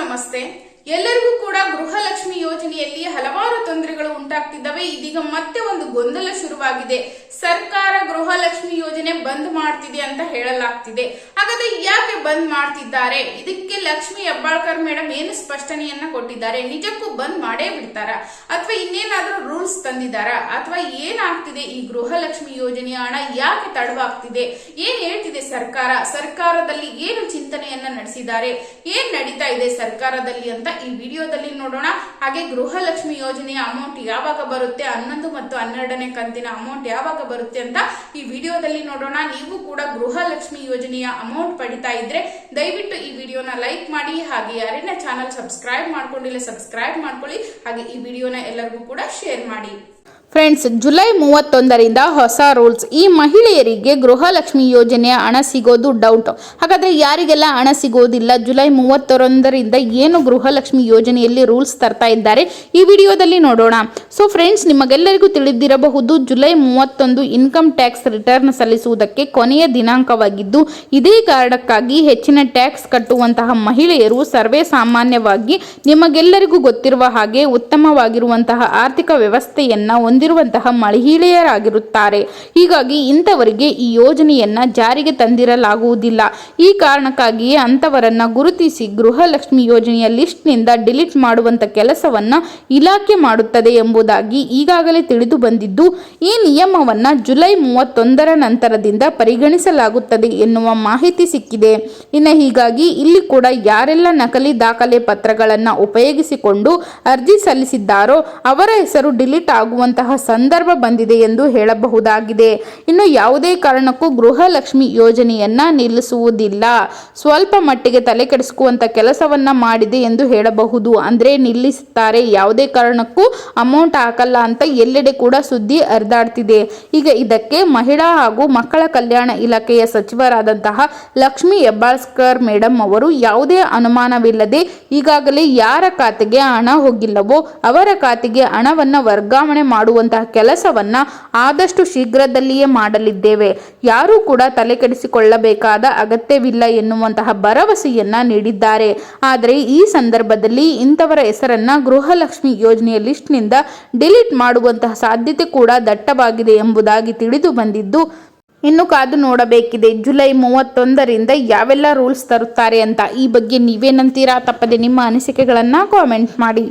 ನಮಸ್ತೆ. ಎಲ್ಲರಿಗೂ ಕೂಡ ಗೃಹಲಕ್ಷ್ಮಿ ಯೋಜನೆಯಲ್ಲಿ ಹಲವಾರು ತೊಂದರೆಗಳು ಉಂಟಾಗ್ತಿದ್ದಾವೆ. ಇದೀಗ ಮತ್ತೆ ಒಂದು ಗೊಂದಲ ಶುರುವಾಗಿದೆ. ಸರ್ಕಾರ ಗೃಹಲಕ್ಷ್ಮಿ ಯೋಜನೆ ಬಂದ್ ಮಾಡ್ತಿದೆ ಅಂತ ಹೇಳಲಾಗ್ತಿದೆ. ಹಾಗಾದ್ರೆ ಯಾಕೆ ಬಂದ್ ಮಾಡ್ತಿದ್ದಾರೆ? ಇದಕ್ಕೆ ಲಕ್ಷ್ಮಿ ಹೆಬ್ಬಾಳ್ಕರ್ ಮೇಡಮ್ ಏನು ಸ್ಪಷ್ಟನೆಯನ್ನ ಕೊಟ್ಟಿದ್ದಾರೆ? ನಿಜಕ್ಕೂ ಬಂದ್ ಮಾಡೇ ಬಿಡ್ತಾರ ಅಥವಾ ಇನ್ನೇನಾದ್ರೂ ರೂಲ್ಸ್ ತಂದಿದಾರ ಅಥವಾ ಏನಾಗ್ತಿದೆ? ಈ ಗೃಹಲಕ್ಷ್ಮಿ ಯೋಜನೆಯ ಹಣ ಯಾಕೆ ತಡವಾಗ್ತಿದೆ? ಏನ್ ಹೇಳ್ತಿದೆ ಸರ್ಕಾರದಲ್ಲಿ ಏನು ಚಿಂತನೆಯನ್ನ ನಡೆಸಿದ್ದಾರೆ? ಏನ್ ನಡೀತಾ ಇದೆ ಸರ್ಕಾರದಲ್ಲಿ ಅಂತ ಈ ವಿಡಿಯೋದಲ್ಲಿ ನೋಡೋಣ. ಹಾಗೆ ಗೃಹಲಕ್ಷ್ಮಿ ಯೋಜನೆಯ ಅಮೌಂಟ್ ಯಾವಾಗ ಬರುತ್ತೆ, 11 ಮತ್ತು 12ನೇ ಕಂತಿನ ಅಮೌಂಟ್ ಯಾವಾಗ ಬರುತ್ತೆ ಅಂತ ಈ ವಿಡಿಯೋದಲ್ಲಿ ನೋಡೋಣ. ನೀವು ಕೂಡ ಗೃಹಲಕ್ಷ್ಮಿ ಯೋಜನೆಯ ಅಮೌಂಟ್ ಪಡಿತಾ ಇದ್ರೆ ದಯವಿಟ್ಟು ಈ ವಿಡಿಯೋನ ಲೈಕ್ ಮಾಡಿ. ಹಾಗೆ ಯಾರೇನ ಚಾನಲ್ ಸಬ್ಸ್ಕ್ರೈಬ್ ಮಾಡ್ಕೊಂಡಿಲ್ಲ ಸಬ್ಸ್ಕ್ರೈಬ್ ಮಾಡ್ಕೊಳ್ಳಿ. ಹಾಗೆ ಈ ವಿಡಿಯೋನ ಎಲ್ಲರಿಗೂ ಕೂಡ ಶೇರ್ ಮಾಡಿ. ಫ್ರೆಂಡ್ಸ್, ಜುಲೈ 31ರಿಂದ ಹೊಸ ರೂಲ್ಸ್. ಈ ಮಹಿಳೆಯರಿಗೆ ಗೃಹಲಕ್ಷ್ಮಿ ಯೋಜನೆಯ ಹಣ ಸಿಗೋದು ಡೌಟ್. ಹಾಗಾದರೆ ಯಾರಿಗೆಲ್ಲ ಹಣ ಸಿಗೋದಿಲ್ಲ? ಜುಲೈ 31ರಿಂದ ಏನು ಗೃಹಲಕ್ಷ್ಮಿ ಯೋಜನೆಯಲ್ಲಿ ರೂಲ್ಸ್ ತರ್ತಾ ಇದ್ದಾರೆ ಈ ವಿಡಿಯೋದಲ್ಲಿ ನೋಡೋಣ. ಸೊ ಫ್ರೆಂಡ್ಸ್, ನಿಮಗೆಲ್ಲರಿಗೂ ತಿಳಿದಿರಬಹುದು, ಜುಲೈ 31 ಇನ್ಕಮ್ ಟ್ಯಾಕ್ಸ್ ರಿಟರ್ನ್ ಸಲ್ಲಿಸುವುದಕ್ಕೆ ಕೊನೆಯ ದಿನಾಂಕವಾಗಿದ್ದು, ಇದೇ ಕಾರಣಕ್ಕಾಗಿ ಹೆಚ್ಚಿನ ಟ್ಯಾಕ್ಸ್ ಕಟ್ಟುವಂತಹ ಮಹಿಳೆಯರು ಸರ್ವೇ ಸಾಮಾನ್ಯವಾಗಿ ನಿಮಗೆಲ್ಲರಿಗೂ ಗೊತ್ತಿರುವ ಹಾಗೆ ಉತ್ತಮವಾಗಿರುವಂತಹ ಆರ್ಥಿಕ ವ್ಯವಸ್ಥೆಯನ್ನ ಹೊಂದಿರುವಂತಹ ಮಹಿಳೆಯರಾಗಿರುತ್ತಾರೆ. ಹೀಗಾಗಿ ಇಂಥವರಿಗೆ ಈ ಯೋಜನೆಯನ್ನ ಜಾರಿಗೆ ತಂದಿರಲಾಗುವುದಿಲ್ಲ. ಈ ಕಾರಣಕ್ಕಾಗಿಯೇ ಅಂತವರನ್ನ ಗುರುತಿಸಿ ಗೃಹಲಕ್ಷ್ಮಿ ಯೋಜನೆಯ ಲಿಸ್ಟ್ನಿಂದ ಡಿಲೀಟ್ ಮಾಡುವಂತ ಕೆಲಸವನ್ನ ಇಲಾಖೆ ಮಾಡುತ್ತದೆ ಎಂಬುದಾಗಿ ಈಗಾಗಲೇ ತಿಳಿದು ಬಂದಿದ್ದು, ಈ ನಿಯಮವನ್ನ ಜುಲೈ 31ರ ನಂತರದಿಂದ ಪರಿಗಣಿಸಲಾಗುತ್ತದೆ ಎನ್ನುವ ಮಾಹಿತಿ ಸಿಕ್ಕಿದೆ. ಇನ್ನು ಹೀಗಾಗಿ ಇಲ್ಲಿ ಕೂಡ ಯಾರೆಲ್ಲ ನಕಲಿ ದಾಖಲೆ ಪತ್ರಗಳನ್ನ ಉಪಯೋಗಿಸಿಕೊಂಡು ಅರ್ಜಿ ಸಲ್ಲಿಸಿದ್ದಾರೋ ಅವರ ಹೆಸರು ಡಿಲೀಟ್ ಆಗುವಂತಹ ಸಂದರ್ಭ ಬಂದಿದೆ ಎಂದು ಹೇಳಬಹುದಾಗಿದೆ. ಇನ್ನು ಯಾವುದೇ ಕಾರಣಕ್ಕೂ ಗೃಹಲಕ್ಷ್ಮಿ ಯೋಜನೆಯನ್ನ ನಿಲ್ಲಿಸುವುದಿಲ್ಲ. ಸ್ವಲ್ಪ ಮಟ್ಟಿಗೆ ತಲೆ ಕೆಡಿಸಿಸುವಂತ ಕೆಲಸವನ್ನ ಮಾಡಿದೆ ಎಂದು ಹೇಳಬಹುದು. ಅಂದ್ರೆ ನಿಲ್ಲಿಸುತ್ತಾರೆ, ಯಾವುದೇ ಕಾರಣಕ್ಕೂ ಅಮೌಂಟ್ ಹಾಕಲ್ಲ ಅಂತ ಎಲ್ಲೆಡೆ ಕೂಡ ಸುದ್ದಿ ಹರಿದಾಡ್ತಿದೆ. ಈಗ ಇದಕ್ಕೆ ಮಹಿಳಾ ಹಾಗೂ ಮಕ್ಕಳ ಕಲ್ಯಾಣ ಇಲಾಖೆಯ ಸಚಿವರಾದಂತಹ ಲಕ್ಷ್ಮಿ ಹೆಬ್ಬಾಳ್ಕರ್ ಮೇಡಮ್ ಅವರು ಯಾವುದೇ ಅನುಮಾನವಿಲ್ಲದೆ ಈಗಾಗಲೇ ಯಾರ ಖಾತೆಗೆ ಹಣ ಹೋಗಿಲ್ಲವೋ ಅವರ ಖಾತೆಗೆ ಹಣವನ್ನ ವರ್ಗಾವಣೆ ಮಾಡುವಂತಹ ಕೆಲಸವನ್ನ ಆದಷ್ಟು ಶೀಘ್ರದಲ್ಲಿಯೇ ಮಾಡಲಿದ್ದೇವೆ. ಯಾರೂ ಕೂಡ ತಲೆ ಕೆಡಿಸಿಕೊಳ್ಳಬೇಕಾದ ಅಗತ್ಯವಿಲ್ಲ ಎನ್ನುವಂತಹ ಭರವಸೆಯನ್ನ ನೀಡಿದ್ದಾರೆ. ಆದರೆ ಈ ಸಂದರ್ಭದಲ್ಲಿ ಇಂಥವರ ಹೆಸರನ್ನ ಗೃಹಲಕ್ಷ್ಮಿ ಯೋಜನೆಯ ಲಿಸ್ಟ್ನಿಂದ ಡಿಲೀಟ್ ಮಾಡುವಂತಹ ಸಾಧ್ಯತೆ ಕೂಡ ದಟ್ಟವಾಗಿದೆ ಎಂಬುದಾಗಿ ತಿಳಿದು ಬಂದಿದ್ದು, ಇನ್ನು ಕಾದು ನೋಡಬೇಕಿದೆ ಜುಲೈ 31ರಿಂದ ಯಾವೆಲ್ಲ ರೂಲ್ಸ್ ತರುತ್ತಾರೆ ಅಂತ. ಈ ಬಗ್ಗೆ ನೀವೇನಂತೀರಾ? ತಪ್ಪದೆ ನಿಮ್ಮ ಅನಿಸಿಕೆಗಳನ್ನ ಕಾಮೆಂಟ್ ಮಾಡಿ.